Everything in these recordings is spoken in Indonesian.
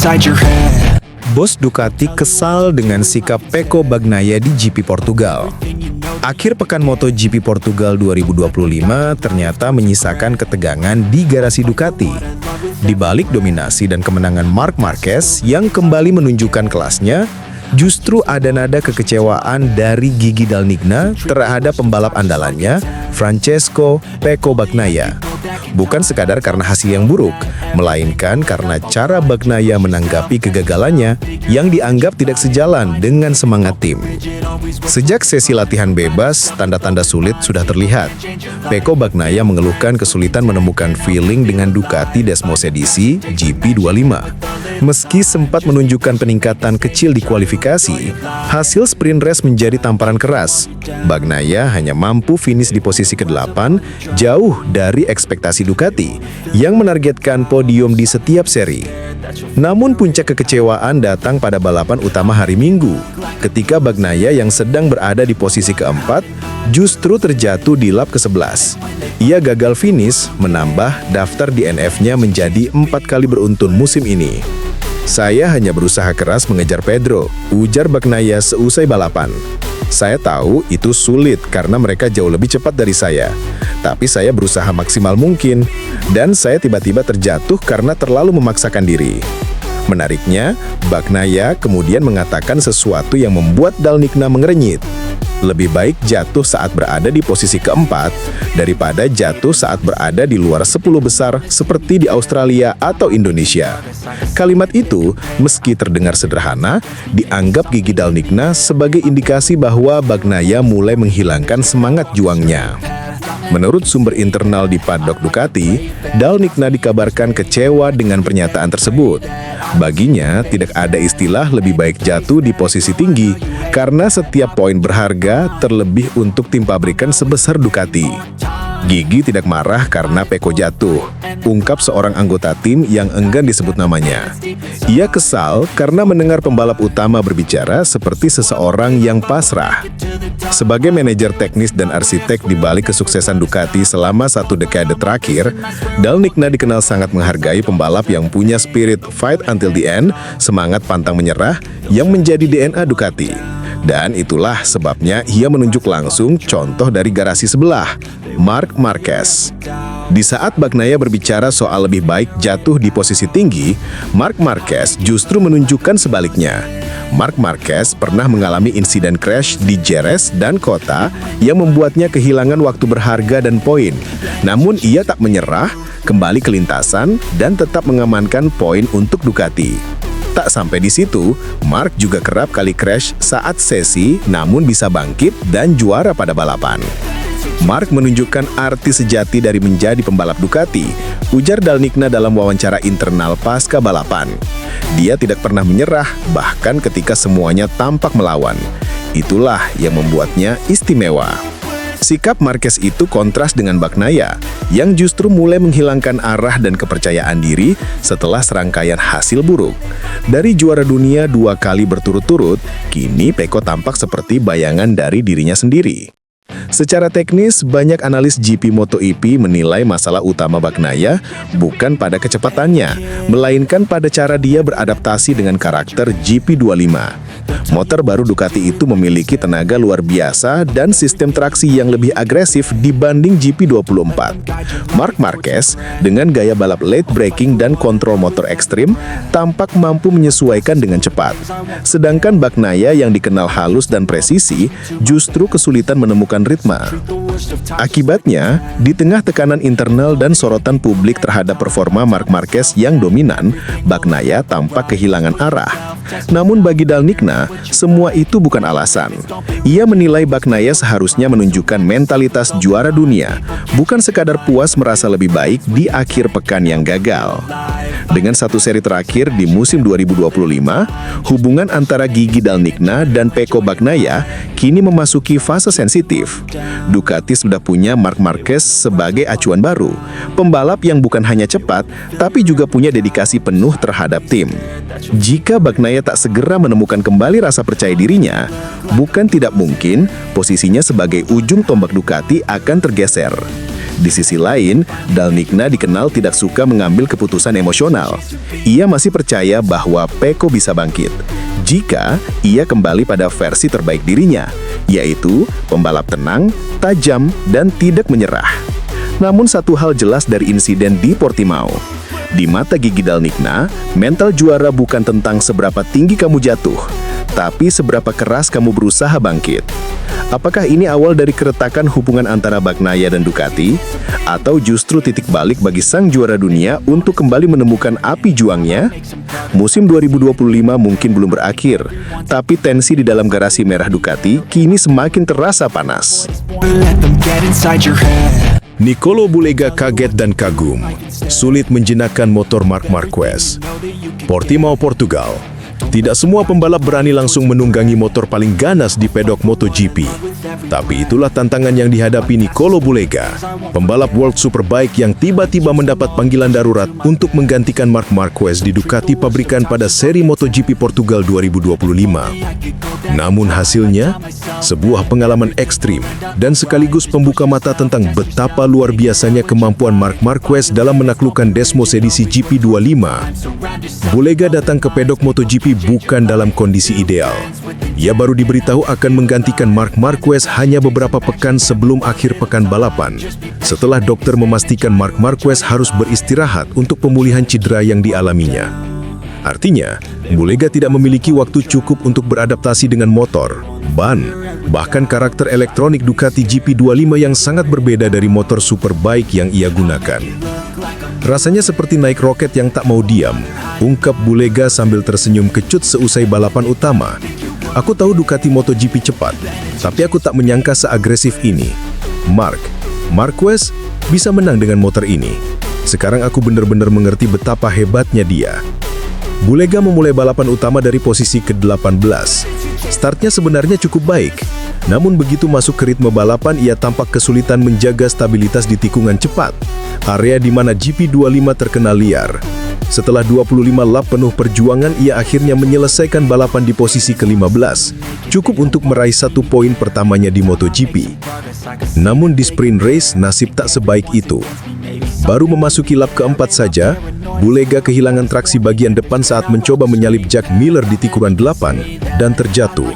inside your head. Bos Ducati kesal dengan sikap Pecco Bagnaia di GP Portugal. Akhir pekan MotoGP Portugal 2025 ternyata menyisakan ketegangan di garasi Ducati. Di balik dominasi dan kemenangan Marc Marquez yang kembali menunjukkan kelasnya, justru ada nada kekecewaan dari Gigi Dall'Igna terhadap pembalap andalannya, Francesco Pecco Bagnaia. Bukan sekadar karena hasil yang buruk, melainkan karena cara Bagnaia menanggapi kegagalannya yang dianggap tidak sejalan dengan semangat tim. Sejak sesi latihan bebas, tanda-tanda sulit sudah terlihat. Pecco Bagnaia mengeluhkan kesulitan menemukan feeling dengan Ducati Desmosedici GP25. Meski sempat menunjukkan peningkatan kecil di kualifikasi, hasil sprint race menjadi tamparan keras. Bagnaia hanya mampu finish di posisi ke-8, jauh dari ekspektasi Ducati yang menargetkan podium di setiap seri. Namun puncak kekecewaan datang pada balapan utama hari Minggu, ketika Bagnaia yang sedang berada di posisi ke-4 justru terjatuh di lap ke-11. Ia gagal finish, menambah daftar DNF-nya menjadi 4 kali beruntun musim ini. "Saya hanya berusaha keras mengejar Pedro," ujar Bagnaia seusai balapan. "Saya tahu itu sulit karena mereka jauh lebih cepat dari saya. Tapi saya berusaha maksimal mungkin, dan saya tiba-tiba terjatuh karena terlalu memaksakan diri." Menariknya, Bagnaia kemudian mengatakan sesuatu yang membuat Dall'Igna mengerenyit. Lebih baik jatuh saat berada di posisi ke-4 daripada jatuh saat berada di luar 10 besar seperti di Australia atau Indonesia. Kalimat itu, meski terdengar sederhana, dianggap Gigi Dall'Igna sebagai indikasi bahwa Bagnaia mulai menghilangkan semangat juangnya. Menurut sumber internal di paddock Ducati, Dall'Igna dikabarkan kecewa dengan pernyataan tersebut. Baginya, tidak ada istilah lebih baik jatuh di posisi tinggi, karena setiap poin berharga terlebih untuk tim pabrikan sebesar Ducati. "Gigi tidak marah karena Pecco jatuh," ungkap seorang anggota tim yang enggan disebut namanya. Ia kesal karena mendengar pembalap utama berbicara seperti seseorang yang pasrah. Sebagai manajer teknis dan arsitek di balik kesuksesan Ducati selama 1 dekade terakhir, Dall'Igna dikenal sangat menghargai pembalap yang punya spirit fight until the end, semangat pantang menyerah yang menjadi DNA Ducati. Dan itulah sebabnya ia menunjuk langsung contoh dari garasi sebelah, Marc Marquez. Di saat Bagnaia berbicara soal lebih baik jatuh di posisi tinggi, Marc Marquez justru menunjukkan sebaliknya. Marc Marquez pernah mengalami insiden crash di Jerez dan Kota yang membuatnya kehilangan waktu berharga dan poin. Namun ia tak menyerah, kembali ke lintasan, dan tetap mengamankan poin untuk Ducati. Tak sampai di situ, Marc juga kerap kali crash saat sesi, namun bisa bangkit dan juara pada balapan. Marc menunjukkan arti sejati dari menjadi pembalap Ducati, ujar Dall'Igna dalam wawancara internal pasca balapan. Dia tidak pernah menyerah, bahkan ketika semuanya tampak melawan. Itulah yang membuatnya istimewa. Sikap Marquez itu kontras dengan Bagnaia, yang justru mulai menghilangkan arah dan kepercayaan diri setelah serangkaian hasil buruk. Dari juara dunia 2 kali berturut-turut, kini Pecco tampak seperti bayangan dari dirinya sendiri. Secara teknis, banyak analis GP MotoGP menilai masalah utama Bagnaia bukan pada kecepatannya, melainkan pada cara dia beradaptasi dengan karakter GP25. Motor baru Ducati itu memiliki tenaga luar biasa dan sistem traksi yang lebih agresif dibanding GP24. Marc Marquez, dengan gaya balap late braking dan kontrol motor ekstrim, tampak mampu menyesuaikan dengan cepat. Sedangkan Bagnaia yang dikenal halus dan presisi, justru kesulitan menemukan ritme. Akibatnya, di tengah tekanan internal dan sorotan publik terhadap performa Marc Marquez yang dominan, Bagnaia tampak kehilangan arah. Namun bagi Dall'Igna, semua itu bukan alasan. Ia menilai Bagnaia seharusnya menunjukkan mentalitas juara dunia, bukan sekadar puas merasa lebih baik di akhir pekan yang gagal. Dengan 1 seri terakhir di musim 2025, hubungan antara Gigi Dall'Igna dan Pecco Bagnaia kini memasuki fase sensitif. Ducati sudah punya Marc Marquez sebagai acuan baru, pembalap yang bukan hanya cepat, tapi juga punya dedikasi penuh terhadap tim. Jika Bagnaia tak segera menemukan kembali rasa percaya dirinya, bukan tidak mungkin posisinya sebagai ujung tombak Ducati akan tergeser. Di sisi lain, Dalnikna dikenal tidak suka mengambil keputusan emosional. Ia masih percaya bahwa Pecco bisa bangkit jika ia kembali pada versi terbaik dirinya, yaitu pembalap tenang, tajam, dan tidak menyerah. Namun satu hal jelas dari insiden di Portimao. Di mata Gigi Dalnikna, mental juara bukan tentang seberapa tinggi kamu jatuh, tapi seberapa keras kamu berusaha bangkit. Apakah ini awal dari keretakan hubungan antara Bagnaia dan Ducati? Atau justru titik balik bagi sang juara dunia untuk kembali menemukan api juangnya? Musim 2025 mungkin belum berakhir, tapi tensi di dalam garasi merah Ducati kini semakin terasa panas. Nicolo Bulega kaget dan kagum. Sulit menjinakkan motor Marc Marquez. Portimao, Portugal. Tidak semua pembalap berani langsung menunggangi motor paling ganas di pedok MotoGP. Tapi itulah tantangan yang dihadapi Nicolo Bulega, pembalap World Superbike yang tiba-tiba mendapat panggilan darurat untuk menggantikan Marc Marquez di Ducati pabrikan pada seri MotoGP Portugal 2025. Namun hasilnya, sebuah pengalaman ekstrim dan sekaligus pembuka mata tentang betapa luar biasanya kemampuan Marc Marquez dalam menaklukkan Desmos edisi GP25. Bulega datang ke pedok MotoGP bukan dalam kondisi ideal. Ia baru diberitahu akan menggantikan Marc Marquez hanya beberapa pekan sebelum akhir pekan balapan, setelah dokter memastikan Marc Marquez harus beristirahat untuk pemulihan cedera yang dialaminya. Artinya, Bulega tidak memiliki waktu cukup untuk beradaptasi dengan motor, ban, bahkan karakter elektronik Ducati GP25 yang sangat berbeda dari motor Superbike yang ia gunakan. Rasanya seperti naik roket yang tak mau diam, ungkap Bulega sambil tersenyum kecut seusai balapan utama. Aku tahu Ducati MotoGP cepat, tapi aku tak menyangka seagresif ini. Marc Marquez bisa menang dengan motor ini. Sekarang aku benar-benar mengerti betapa hebatnya dia. Bulega memulai balapan utama dari posisi ke-18. Startnya sebenarnya cukup baik, namun begitu masuk ke ritme balapan ia tampak kesulitan menjaga stabilitas di tikungan cepat, area di mana GP25 terkena liar. Setelah 25 lap penuh perjuangan, ia akhirnya menyelesaikan balapan di posisi ke-15, cukup untuk meraih 1 poin pertamanya di MotoGP. Namun di sprint race, nasib tak sebaik itu. Baru memasuki lap keempat saja, Bulega kehilangan traksi bagian depan saat mencoba menyalip Jack Miller di tikungan 8 dan terjatuh.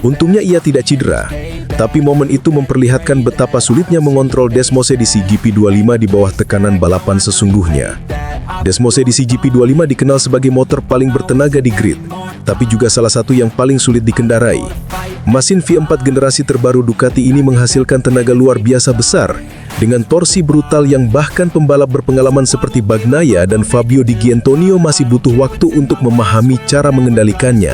Untungnya ia tidak cedera, tapi momen itu memperlihatkan betapa sulitnya mengontrol Desmos edisi GP25 di bawah tekanan balapan sesungguhnya. Desmos edisi GP25 dikenal sebagai motor paling bertenaga di grid, tapi juga salah satu yang paling sulit dikendarai. Mesin V4 generasi terbaru Ducati ini menghasilkan tenaga luar biasa besar, dengan torsi brutal yang bahkan pembalap berpengalaman seperti Bagnaia dan Fabio Di Giannantonio masih butuh waktu untuk memahami cara mengendalikannya.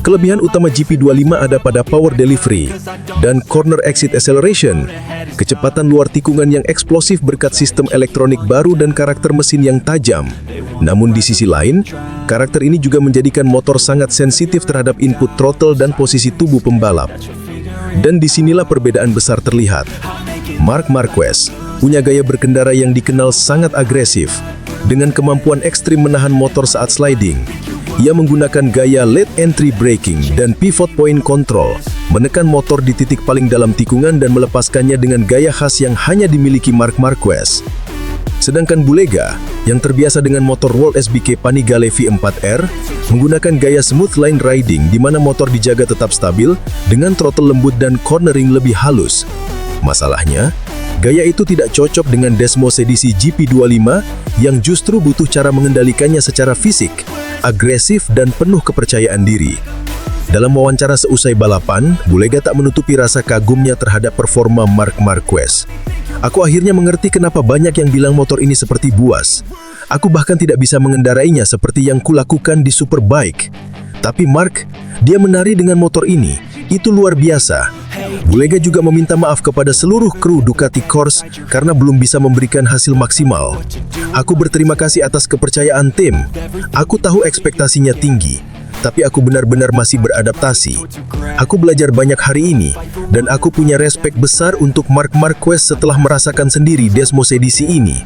Kelebihan utama GP25 ada pada power delivery dan corner exit acceleration, kecepatan luar tikungan yang eksplosif berkat sistem elektronik baru dan karakter mesin yang tajam. Namun di sisi lain, karakter ini juga menjadikan motor sangat sensitif terhadap input throttle dan posisi tubuh pembalap. Dan disinilah perbedaan besar terlihat. Marc Marquez punya gaya berkendara yang dikenal sangat agresif, dengan kemampuan ekstrim menahan motor saat sliding. Ia menggunakan gaya late entry braking dan pivot point control, menekan motor di titik paling dalam tikungan dan melepaskannya dengan gaya khas yang hanya dimiliki Marc Marquez. Sedangkan Bulega, yang terbiasa dengan motor World SBK Panigale V4R, menggunakan gaya smooth line riding di mana motor dijaga tetap stabil dengan throttle lembut dan cornering lebih halus. Masalahnya, gaya itu tidak cocok dengan Desmos edisi GP25 yang justru butuh cara mengendalikannya secara fisik, agresif dan penuh kepercayaan diri. Dalam wawancara seusai balapan, Bulega tak menutupi rasa kagumnya terhadap performa Marc Marquez. Aku akhirnya mengerti kenapa banyak yang bilang motor ini seperti buas. Aku bahkan tidak bisa mengendarainya seperti yang kulakukan di Superbike. Tapi Marc, dia menari dengan motor ini. Itu luar biasa. Bulega juga meminta maaf kepada seluruh kru Ducati Corse karena belum bisa memberikan hasil maksimal. Aku berterima kasih atas kepercayaan tim. Aku tahu ekspektasinya tinggi, tapi aku benar-benar masih beradaptasi. Aku belajar banyak hari ini, dan aku punya respek besar untuk Marc Marquez setelah merasakan sendiri Desmos edisi ini.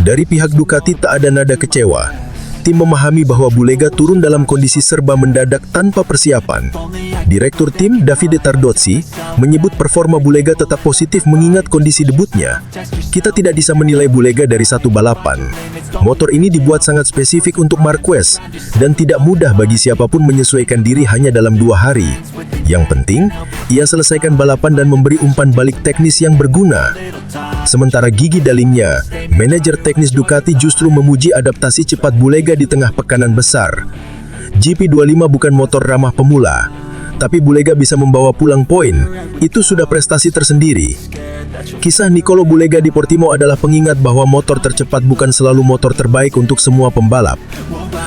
Dari pihak Ducati tak ada nada kecewa. Tim memahami bahwa Bulega turun dalam kondisi serba mendadak tanpa persiapan. Direktur tim, Davide Tardozzi, menyebut performa Bulega tetap positif mengingat kondisi debutnya. Kita tidak bisa menilai Bulega dari satu balapan. Motor ini dibuat sangat spesifik untuk Marquez, dan tidak mudah bagi siapapun menyesuaikan diri hanya dalam 2 hari. Yang penting, ia selesaikan balapan dan memberi umpan balik teknis yang berguna. Sementara Gigi Dall'Igna, manajer teknis Ducati, justru memuji adaptasi cepat Bulega di tengah pekanan besar. GP25 bukan motor ramah pemula, tapi Bulega bisa membawa pulang poin. Itu sudah prestasi tersendiri. Kisah Nicolo Bulega di Portimao adalah pengingat bahwa motor tercepat bukan selalu motor terbaik untuk semua pembalap.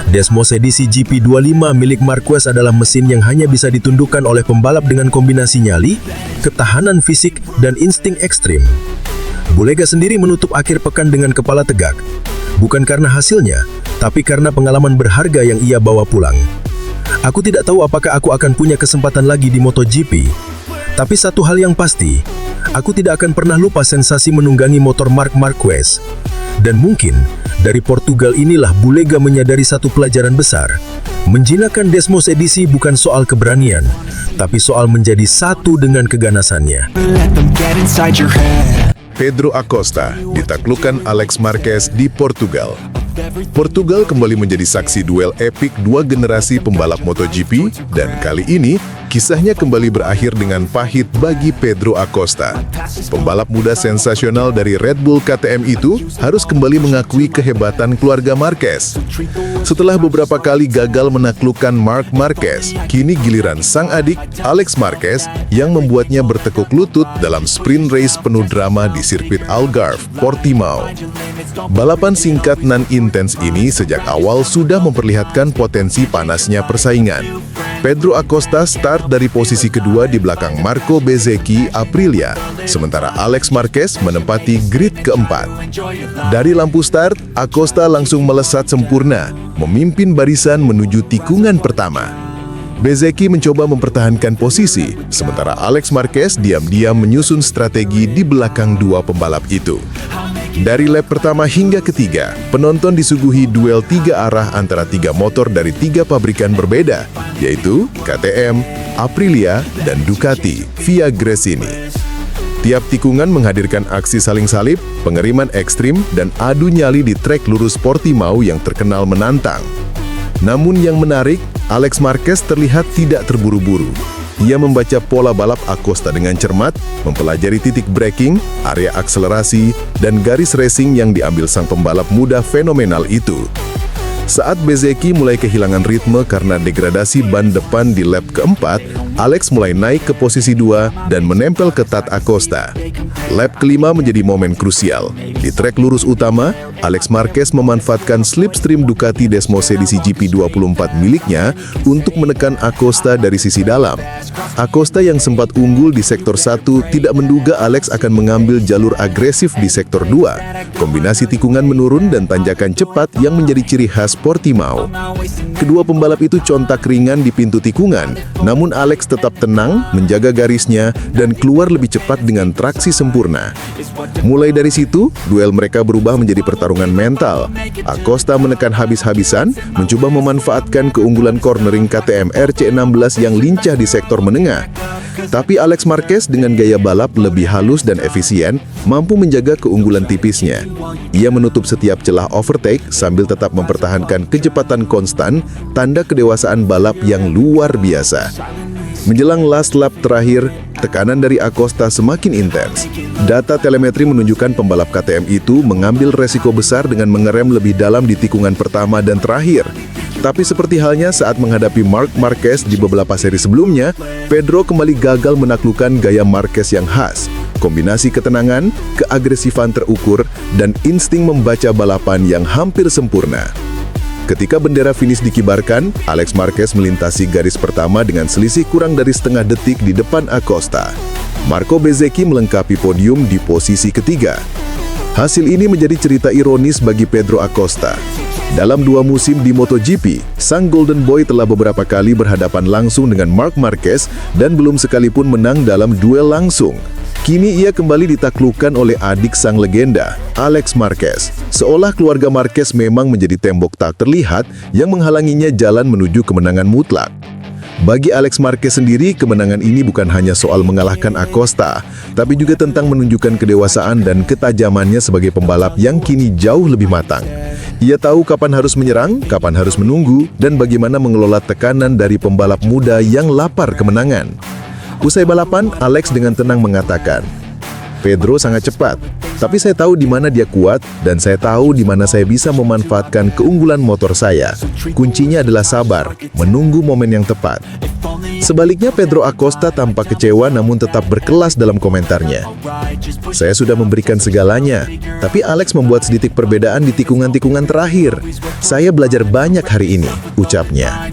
Desmos edisi GP25 milik Marquez adalah mesin yang hanya bisa ditundukkan oleh pembalap dengan kombinasi nyali, ketahanan fisik, dan insting ekstrim. Bulega sendiri menutup akhir pekan dengan kepala tegak, bukan karena hasilnya, tapi karena pengalaman berharga yang ia bawa pulang. Aku tidak tahu apakah aku akan punya kesempatan lagi di MotoGP, tapi satu hal yang pasti, aku tidak akan pernah lupa sensasi menunggangi motor Marc Marquez. Dan mungkin, dari Portugal inilah Bulega menyadari satu pelajaran besar. Menjinakkan Desmos edisi bukan soal keberanian, tapi soal menjadi satu dengan keganasannya. Pedro Acosta ditaklukkan Alex Marquez di Portugal. Portugal kembali menjadi saksi duel epik 2 generasi pembalap MotoGP, dan kali ini kisahnya kembali berakhir dengan pahit bagi Pedro Acosta. Pembalap muda sensasional dari Red Bull KTM itu harus kembali mengakui kehebatan keluarga Marquez. Setelah beberapa kali gagal menaklukkan Marc Marquez, kini giliran sang adik Alex Marquez yang membuatnya bertekuk lutut dalam sprint race penuh drama di sirkuit Algarve, Portimao. Balapan singkat nan intens ini sejak awal sudah memperlihatkan potensi panasnya persaingan. Pedro Acosta start dari posisi kedua di belakang Marco Bezzecchi Aprilia, sementara Alex Marquez menempati grid keempat. Dari lampu start, Acosta langsung melesat sempurna, memimpin barisan menuju tikungan pertama. Bezzecchi mencoba mempertahankan posisi, sementara Alex Marquez diam-diam menyusun strategi di belakang 2 pembalap itu. Dari lap pertama hingga ketiga, penonton disuguhi duel 3 arah antara 3 motor dari 3 pabrikan berbeda, yaitu KTM, Aprilia, dan Ducati via Gresini. Tiap tikungan menghadirkan aksi saling salib, pengeriman ekstrim, dan adu nyali di trek lurus Portimao yang terkenal menantang. Namun yang menarik, Alex Marquez terlihat tidak terburu-buru. Ia membaca pola balap Acosta dengan cermat, mempelajari titik braking, area akselerasi, dan garis racing yang diambil sang pembalap muda fenomenal itu. Saat Bezzecchi mulai kehilangan ritme karena degradasi ban depan di lap keempat, Alex mulai naik ke posisi 2 dan menempel ketat Acosta. Lap kelima menjadi momen krusial. Di trek lurus utama, Alex Marquez memanfaatkan slipstream Ducati Desmos edisi GP24 miliknya untuk menekan Acosta dari sisi dalam. Acosta yang sempat unggul di sektor 1 tidak menduga Alex akan mengambil jalur agresif di sektor 2. Kombinasi tikungan menurun dan tanjakan cepat yang menjadi ciri khas Portimao. Kedua pembalap itu contak ringan di pintu tikungan, namun Alex tetap tenang, menjaga garisnya, dan keluar lebih cepat dengan traksi sempurna. Mulai dari situ, duel mereka berubah menjadi pertarungan mental. Acosta menekan habis-habisan, mencoba memanfaatkan keunggulan cornering KTM RC16 yang lincah di sektor menengah. Tapi Alex Marquez dengan gaya balap lebih halus dan efisien, mampu menjaga keunggulan tipisnya. Ia menutup setiap celah overtake sambil tetap mempertahankan kecepatan konstan, tanda kedewasaan balap yang luar biasa. Menjelang last lap terakhir, tekanan dari Acosta semakin intens. Data telemetri menunjukkan pembalap KTM itu mengambil resiko besar dengan mengerem lebih dalam di tikungan pertama dan terakhir. Tapi seperti halnya saat menghadapi Marc Marquez di beberapa seri sebelumnya, Pedro kembali gagal menaklukkan gaya Marquez yang khas. Kombinasi ketenangan, keagresifan terukur, dan insting membaca balapan yang hampir sempurna. Ketika bendera finish dikibarkan, Alex Marquez melintasi garis pertama dengan selisih kurang dari setengah detik di depan Acosta. Marco Bezzecchi melengkapi podium di posisi ketiga. Hasil ini menjadi cerita ironis bagi Pedro Acosta. Dalam 2 musim di MotoGP, sang Golden Boy telah beberapa kali berhadapan langsung dengan Marc Marquez dan belum sekalipun menang dalam duel langsung. Kini ia kembali ditaklukkan oleh adik sang legenda, Alex Marquez. Seolah keluarga Marquez memang menjadi tembok tak terlihat yang menghalanginya jalan menuju kemenangan mutlak. Bagi Alex Marquez sendiri, kemenangan ini bukan hanya soal mengalahkan Acosta, tapi juga tentang menunjukkan kedewasaan dan ketajamannya sebagai pembalap yang kini jauh lebih matang. Ia tahu kapan harus menyerang, kapan harus menunggu, dan bagaimana mengelola tekanan dari pembalap muda yang lapar kemenangan. Usai balapan, Alex dengan tenang mengatakan, "Pedro sangat cepat, tapi saya tahu di mana dia kuat dan saya tahu di mana saya bisa memanfaatkan keunggulan motor saya. Kuncinya adalah sabar, menunggu momen yang tepat." Sebaliknya, Pedro Acosta tampak kecewa namun tetap berkelas dalam komentarnya. "Saya sudah memberikan segalanya, tapi Alex membuat sedikit perbedaan di tikungan-tikungan terakhir. Saya belajar banyak hari ini," ucapnya.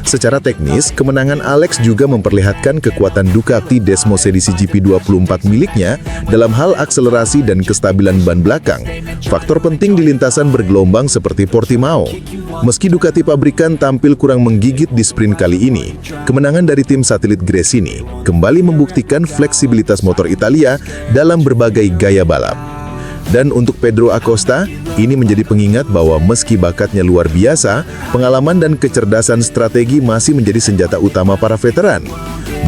Secara teknis, kemenangan Alex juga memperlihatkan kekuatan Ducati Desmos edisi GP24 miliknya dalam hal akselerasi dan kestabilan ban belakang, faktor penting di lintasan bergelombang seperti Portimao. Meski Ducati pabrikan tampil kurang menggigit di sprint kali ini, kemenangan dari tim satelit Gresini kembali membuktikan fleksibilitas motor Italia dalam berbagai gaya balap. Dan untuk Pedro Acosta, ini menjadi pengingat bahwa meski bakatnya luar biasa, pengalaman dan kecerdasan strategi masih menjadi senjata utama para veteran.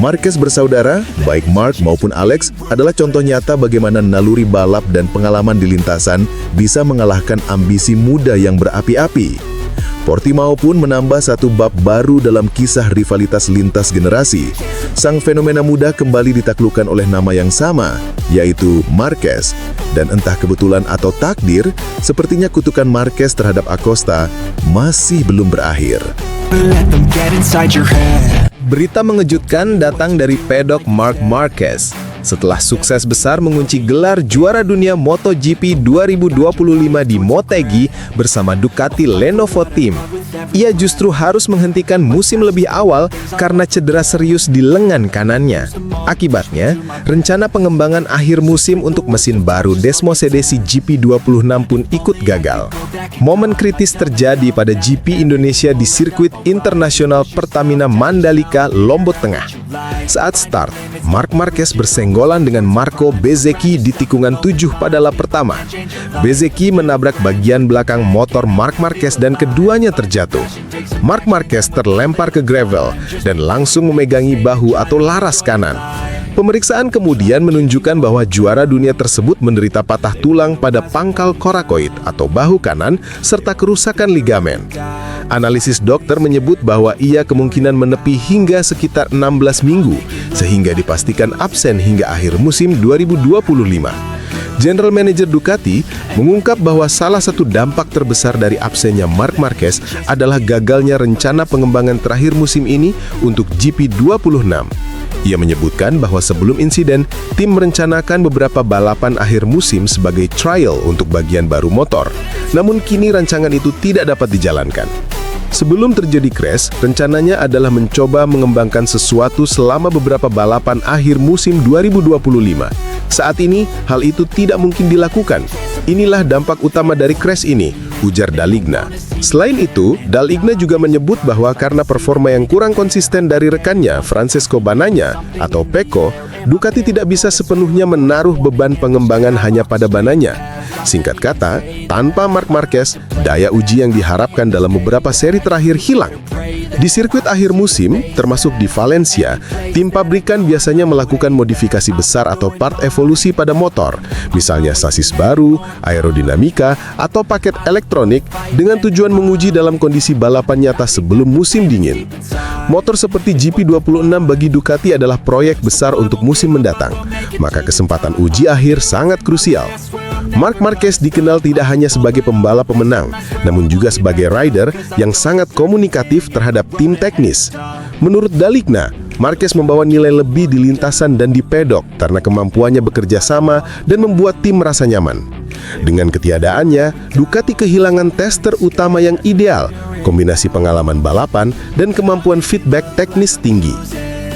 Marquez bersaudara, baik Mark maupun Alex, adalah contoh nyata bagaimana naluri balap dan pengalaman di lintasan bisa mengalahkan ambisi muda yang berapi-api. Portimao pun menambah satu bab baru dalam kisah rivalitas lintas generasi. Sang fenomena muda kembali ditaklukkan oleh nama yang sama, yaitu Marquez. Dan entah kebetulan atau takdir, sepertinya kutukan Marquez terhadap Acosta masih belum berakhir. Berita mengejutkan datang dari pedok Marc Marquez. Setelah sukses besar mengunci gelar juara dunia MotoGP 2025 di Motegi bersama Ducati Lenovo Team, ia justru harus menghentikan musim lebih awal karena cedera serius di lengan kanannya. Akibatnya, rencana pengembangan akhir musim untuk mesin baru Desmos edisi GP26 pun ikut gagal. Momen kritis terjadi pada GP Indonesia di sirkuit internasional Pertamina Mandalika, Lombok Tengah. Saat start, Marc Marquez bersenggolan dengan Marco Bezzecchi di tikungan 7 pada lap pertama. Bezzecchi menabrak bagian belakang motor Marc Marquez dan keduanya terjatuh. Marc Marquez terlempar ke gravel dan langsung memegangi bahu atau laras kanan. Pemeriksaan kemudian menunjukkan bahwa juara dunia tersebut menderita patah tulang pada pangkal korakoid atau bahu kanan serta kerusakan ligamen. Analisis dokter menyebut bahwa ia kemungkinan menepi hingga sekitar 16 minggu, sehingga dipastikan absen hingga akhir musim 2025. General Manager Ducati mengungkap bahwa salah satu dampak terbesar dari absennya Marc Marquez adalah gagalnya rencana pengembangan terakhir musim ini untuk GP26. Ia menyebutkan bahwa sebelum insiden, tim merencanakan beberapa balapan akhir musim sebagai trial untuk bagian baru motor. Namun kini rancangan itu tidak dapat dijalankan. Sebelum terjadi crash, rencananya adalah mencoba mengembangkan sesuatu selama beberapa balapan akhir musim 2025. Saat ini, hal itu tidak mungkin dilakukan. Inilah dampak utama dari crash ini, ujar Daligna. Selain itu, Daligna juga menyebut bahwa karena performa yang kurang konsisten dari rekannya, Francesco Bagnaia atau Pecco, Ducati tidak bisa sepenuhnya menaruh beban pengembangan hanya pada Bagnaia. Singkat kata, tanpa Marc Marquez, daya uji yang diharapkan dalam beberapa seri terakhir hilang. Di sirkuit akhir musim, termasuk di Valencia, tim pabrikan biasanya melakukan modifikasi besar atau part evolusi pada motor, misalnya sasis baru, aerodinamika, atau paket elektronik dengan tujuan menguji dalam kondisi balapan nyata sebelum musim dingin. Motor seperti GP26 bagi Ducati adalah proyek besar untuk musim mendatang, maka kesempatan uji akhir sangat krusial. Marc Marquez dikenal tidak hanya sebagai pembalap pemenang, namun juga sebagai rider yang sangat komunikatif terhadap tim teknis. Menurut Daligna, Marquez membawa nilai lebih di lintasan dan di pedok karena kemampuannya bekerja sama dan membuat tim merasa nyaman. Dengan ketiadaannya, Ducati kehilangan tester utama yang ideal, kombinasi pengalaman balapan dan kemampuan feedback teknis tinggi.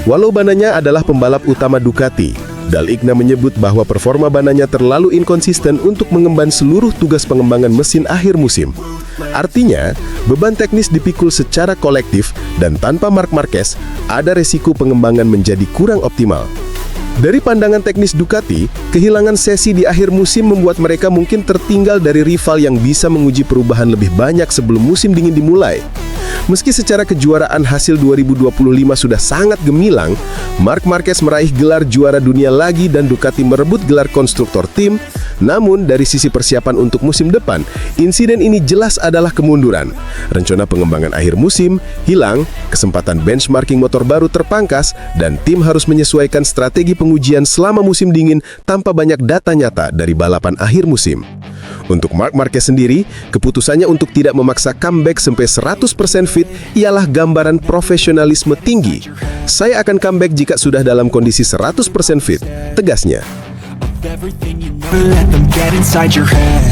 Walau Bagnaia adalah pembalap utama Ducati, Daligna menyebut bahwa performa Bagnaia terlalu inkonsisten untuk mengemban seluruh tugas pengembangan mesin akhir musim. Artinya, beban teknis dipikul secara kolektif dan tanpa Marc Marquez, ada resiko pengembangan menjadi kurang optimal. Dari pandangan teknis Ducati, kehilangan sesi di akhir musim membuat mereka mungkin tertinggal dari rival yang bisa menguji perubahan lebih banyak sebelum musim dingin dimulai. Meski secara kejuaraan hasil 2025 sudah sangat gemilang, Marc Marquez meraih gelar juara dunia lagi dan Ducati merebut gelar konstruktor tim, namun dari sisi persiapan untuk musim depan, insiden ini jelas adalah kemunduran. Rencana pengembangan akhir musim hilang, kesempatan benchmarking motor baru terpangkas, dan tim harus menyesuaikan strategi pengujian selama musim dingin tanpa banyak data nyata dari balapan akhir musim. Untuk Marc Marquez sendiri, keputusannya untuk tidak memaksa comeback sampai 100% fit ialah gambaran profesionalisme tinggi. Saya akan comeback jika sudah dalam kondisi 100% fit, tegasnya. Let them get inside your head.